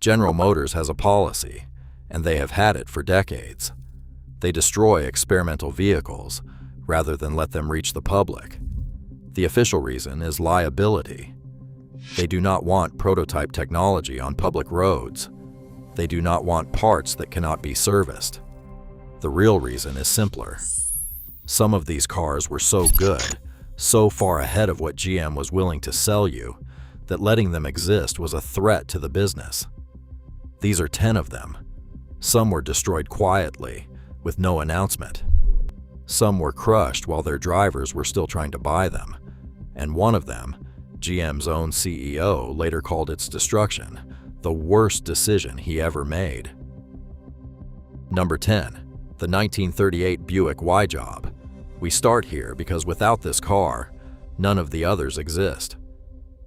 General Motors has a policy, and they have had it for decades. They destroy experimental vehicles rather than let them reach the public. The official reason is liability. They do not want prototype technology on public roads. They do not want parts that cannot be serviced. The real reason is simpler. Some of these cars were so good, so far ahead of what GM was willing to sell you, that letting them exist was a threat to the business. These are 10 of them. Some were destroyed quietly, with no announcement. Some were crushed while their drivers were still trying to buy them. And one of them, GM's own CEO, later called its destruction the worst decision he ever made. Number 10. The 1938 Buick Y-Job. We start here because without this car, none of the others exist.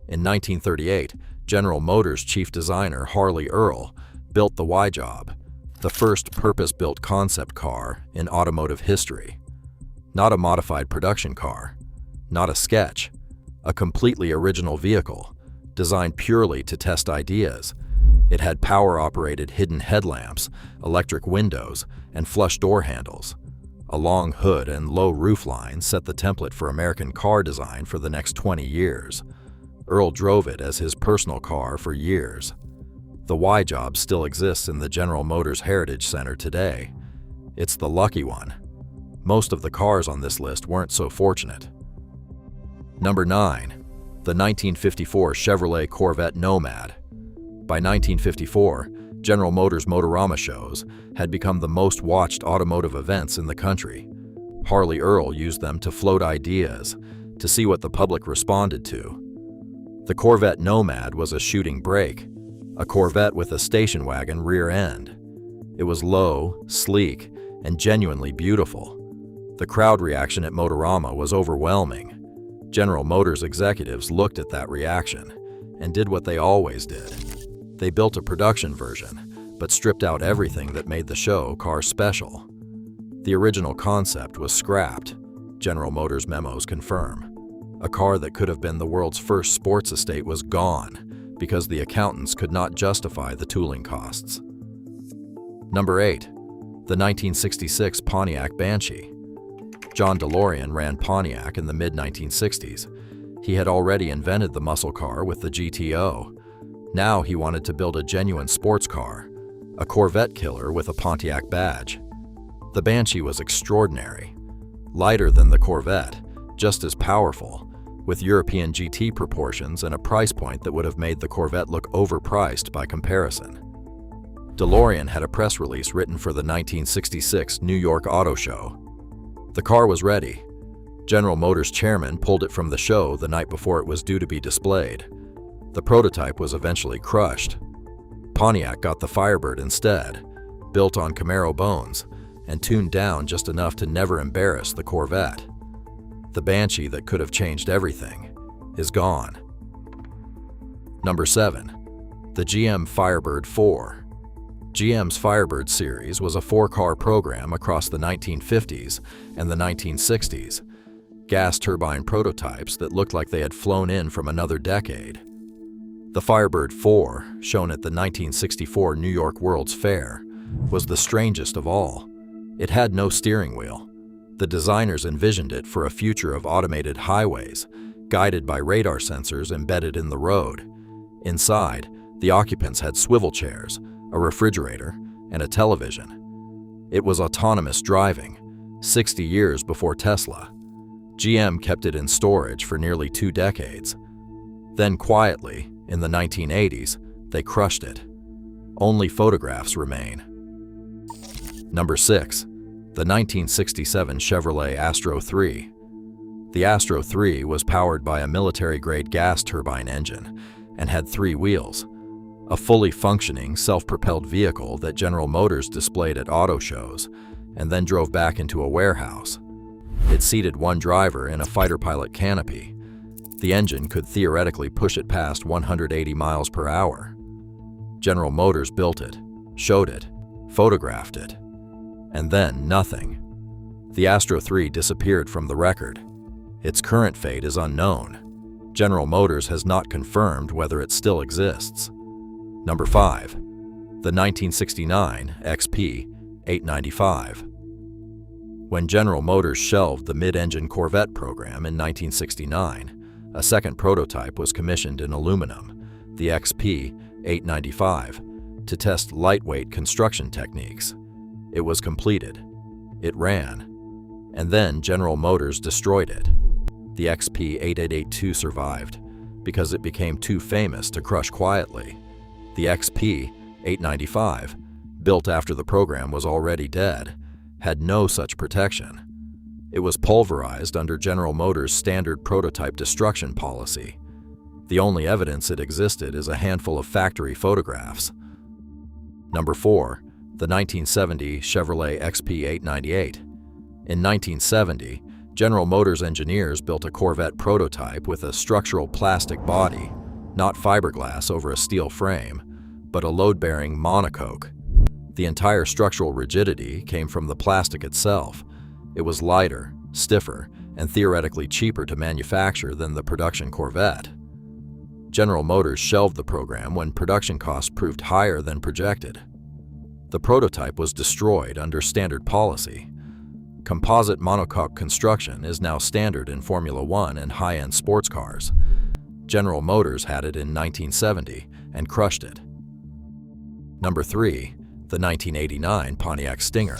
In 1938, General Motors chief designer Harley Earl built the Y-Job, the first purpose-built concept car in automotive history. Not a modified production car, not a sketch, a completely original vehicle, designed purely to test ideas. It had power-operated hidden headlamps, electric windows, and flush door handles. A long hood and low roofline set the template for American car design for the next 20 years. Earl drove it as his personal car for years. The Y-Job still exists in the General Motors Heritage Center today. It's the lucky one. Most of the cars on this list weren't so fortunate. Number 9. The 1954 Chevrolet Corvette Nomad. By 1954, General Motors Motorama shows had become the most watched automotive events in the country. Harley Earl used them to float ideas, to see what the public responded to. The Corvette Nomad was a shooting brake, a Corvette with a station wagon rear end. It was low, sleek, and genuinely beautiful. The crowd reaction at Motorama was overwhelming. General Motors executives looked at that reaction and did what they always did. They built a production version, but stripped out everything that made the show car special. The original concept was scrapped, General Motors memos confirm. A car that could have been the world's first sports estate was gone because the accountants could not justify the tooling costs. Number 8. The 1966 Pontiac Banshee. John DeLorean ran Pontiac in the mid-1960s. He had already invented the muscle car with the GTO. Now he wanted to build a genuine sports car, a Corvette killer with a Pontiac badge. The Banshee was extraordinary. Lighter than the Corvette, just as powerful, with European GT proportions and a price point that would have made the Corvette look overpriced by comparison. DeLorean had a press release written for the 1966 New York Auto Show. The car was ready. General Motors chairman pulled it from the show the night before it was due to be displayed. The prototype was eventually crushed. Pontiac got the Firebird instead, built on Camaro bones, and tuned down just enough to never embarrass the Corvette. The Banshee that could have changed everything is gone. Number 7. The GM Firebird 4. GM's Firebird series was a 4-car program across the 1950s and the 1960s, gas turbine prototypes that looked like they had flown in from another decade. The Firebird 4, shown at the 1964 New York World's Fair, was the strangest of all. It had no steering wheel. The designers envisioned it for a future of automated highways, guided by radar sensors embedded in the road. Inside, the occupants had swivel chairs, a refrigerator, and a television. It was autonomous driving, 60 years before Tesla. GM kept it in storage for nearly 2 decades. Then quietly, in the 1980s, they crushed it. Only photographs remain. Number 6. The 1967 Chevrolet Astro 3. The Astro 3 was powered by a military-grade gas turbine engine and had 3 wheels, a fully functioning, self-propelled vehicle that General Motors displayed at auto shows and then drove back into a warehouse. It seated one driver in a fighter pilot canopy. The engine could theoretically push it past 180 miles per hour. General Motors built it, showed it, photographed it, and then nothing. The Astro 3 disappeared from the record. Its current fate is unknown. General Motors has not confirmed whether it still exists. Number 5. The 1969 XP 895. When General Motors shelved the mid-engine Corvette program in 1969, a second prototype was commissioned in aluminum, the XP 895, to test lightweight construction techniques. It was completed. It ran. And then General Motors destroyed it. The XP 8882 survived because it became too famous to crush quietly. The XP 895, built after the program was already dead, had no such protection. It was pulverized under General Motors' standard prototype destruction policy. The only evidence it existed is a handful of factory photographs. Number 4. The 1970 Chevrolet XP 898. In 1970, General Motors engineers built a Corvette prototype with a structural plastic body, not fiberglass over a steel frame, but a load-bearing monocoque. The entire structural rigidity came from the plastic itself. It was lighter, stiffer, and theoretically cheaper to manufacture than the production Corvette. General Motors shelved the program when production costs proved higher than projected. The prototype was destroyed under standard policy. Composite monocoque construction is now standard in Formula One and high-end sports cars. General Motors had it in 1970 and crushed it. Number 3. The 1989 Pontiac Stinger.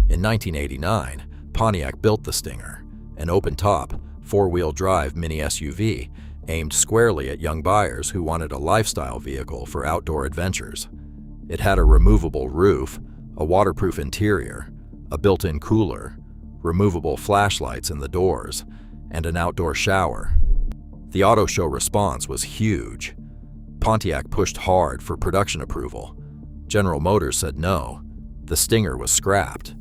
In 1989, Pontiac built the Stinger, an open-top, four-wheel drive mini SUV aimed squarely at young buyers who wanted a lifestyle vehicle for outdoor adventures. It had a removable roof, a waterproof interior, a built-in cooler, removable flashlights in the doors, and an outdoor shower. The auto show response was huge. Pontiac pushed hard for production approval. General Motors said no. The Stinger was scrapped.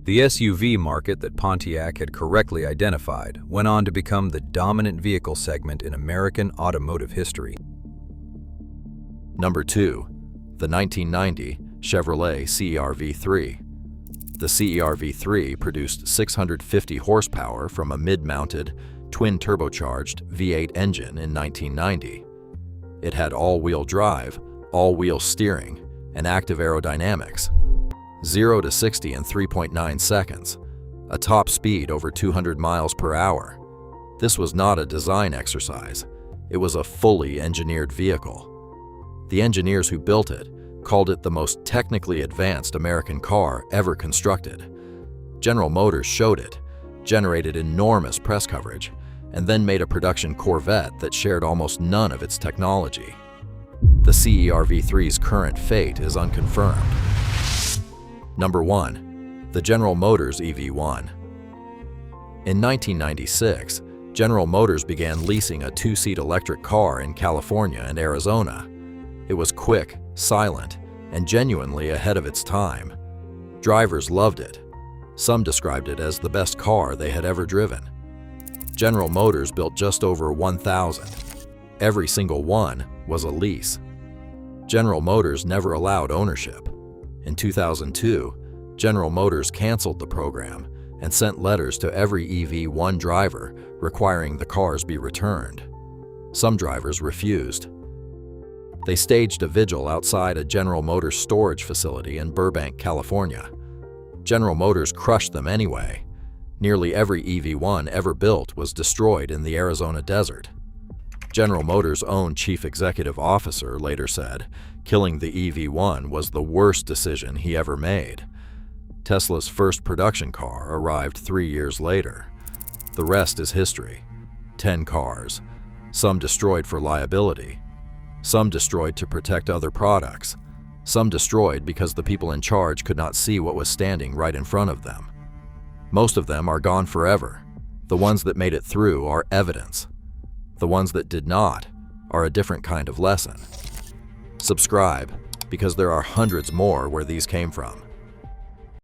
The SUV market that Pontiac had correctly identified went on to become the dominant vehicle segment in American automotive history. Number 2. The 1990 Chevrolet CR-V3. The CR-V3 produced 650 horsepower from a mid-mounted, twin-turbocharged V8 engine in 1990. It had all-wheel drive, all-wheel steering, and active aerodynamics. 0 to 60 in 3.9 seconds, a top speed over 200 miles per hour. This was not a design exercise. It was a fully engineered vehicle. The engineers who built it called it the most technically advanced American car ever constructed. General Motors showed it, generated enormous press coverage, and then made a production Corvette that shared almost none of its technology. The CR-V3's current fate is unconfirmed. Number 1. The General Motors EV1. In 1996, General Motors began leasing a two-seat electric car in California and Arizona. It was quick, silent, and genuinely ahead of its time. Drivers loved it. Some described it as the best car they had ever driven. General Motors built just over 1,000. Every single one was a lease. General Motors never allowed ownership. In 2002, General Motors canceled the program and sent letters to every EV1 driver requiring the cars be returned. Some drivers refused. They staged a vigil outside a General Motors storage facility in Burbank, California. General Motors crushed them anyway. Nearly every EV1 ever built was destroyed in the Arizona desert. General Motors' own chief executive officer later said, killing the EV1 was the worst decision he ever made. Tesla's first production car arrived 3 years later. The rest is history. 10 cars, some destroyed for liability, some destroyed to protect other products, some destroyed because the people in charge could not see what was standing right in front of them. Most of them are gone forever. The ones that made it through are evidence. The ones that did not are a different kind of lesson. Subscribe, because there are hundreds more where these came from.